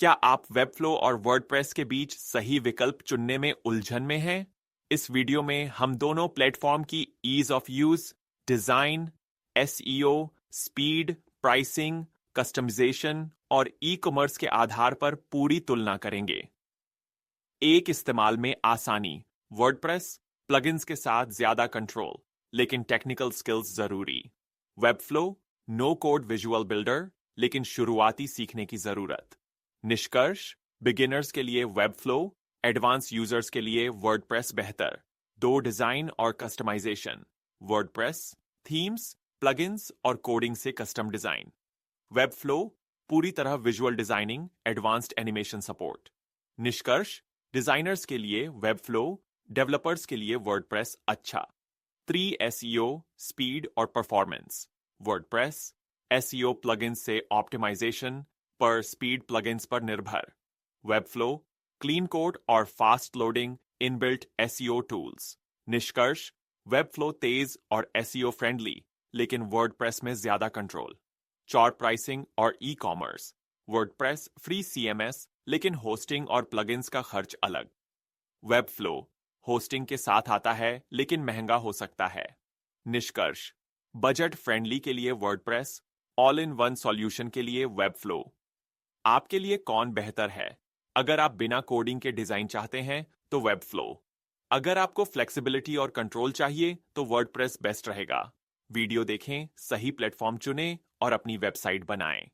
क्या आप वेबफ्लो और वर्डप्रेस के बीच सही विकल्प चुनने में उलझन में हैं? इस वीडियो में हम दोनों प्लेटफॉर्म की ease of use, design, SEO, speed, pricing, customisation और ई कॉमर्स के आधार पर पूरी तुलना करेंगे। एक इस्तेमाल में आसानी, वर्डप्रेस प्लगइन्स के साथ ज्यादा कंट्रोल, लेकिन टेक्निकल स्किल्स जरूरी। Webflow no code visual builder, लेकिन शुरुआती सीखने की जरूरत। निष्कर्ष, बिगिनर्स के लिए वेबफ्लो, एडवांस यूजर्स के लिए वर्डप्रेस बेहतर। दो डिजाइन और कस्टमाइजेशन, वर्डप्रेस थीम्स, प्लगइन्स और कोडिंग से कस्टम डिजाइन। वेबफ्लो पूरी तरह visual designing, advanced animation support. निष्कर्ष, डिजाइनर्स के लिए वेबफ्लो, डेवलपर्स के लिए वर्डप्रेस अच्छा। 3 एसईओ, स्पीड और परफॉर्मेंस। वर्डप्रेस एसईओ प्लगइन्स से ऑप्टिमाइजेशन पर, स्पीड प्लगइन्स पर निर्भर। वेबफ्लो क्लीन कोड और fast loading, inbuilt SEO tools. निष्कर्ष, वेबफ्लो तेज और एसईओ फ्रेंडली, लेकिन वर्डप्रेस में ज्यादा कंट्रोल। चॉर प्राइसिंग और e commerce. WordPress free CMS, लेकिन होस्टिंग और प्लगइन्स का खर्च अलग। वेबफ्लो होस्टिंग के साथ आता है, लेकिन महंगा हो सकता है। निष्कर्ष, बजट फ्रेंडली के लिए WordPress, all in one solution के लिए वेबफ्लो। आपके लिए कौन बेहतर है? अगर आप बिना कोडिंग के डिजाइन चाहते हैं तो वेबफ्लो। अगर आपको फ्लेक्सिबिलिटी और कंट्रोल चाहिए तो वर्डप्रेस बेस्ट रहेगा। वीडियो देखें, सही प्लेटफॉर्म चुनें और अपनी वेबसाइट बनाएं।